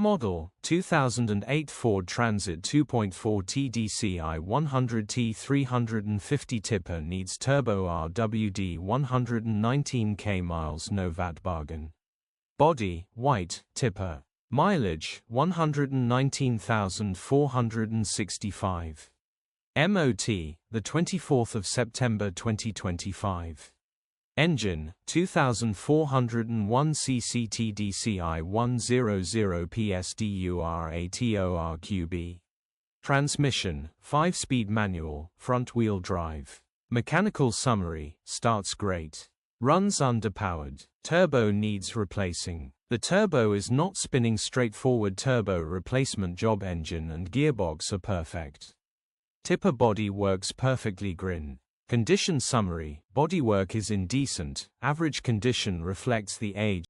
Model, 2008 Ford Transit 2.4 TDCI 100 T350 tipper needs turbo RWD 119k miles no VAT bargain. Body, white, tipper. Mileage, 119,465. MOT, the 24th of September 2025. Engine, 2401 cc TDCI 100 PS DURATORQ-B. Transmission, 5-speed manual, front-wheel drive. Mechanical summary, starts great. Runs underpowered. Turbo needs replacing. The turbo is not spinning. Straightforward turbo replacement job. Engine and gearbox are perfect. Tipper body works perfectly. Grin. Condition summary, bodywork is in decent, average condition. Reflects the age,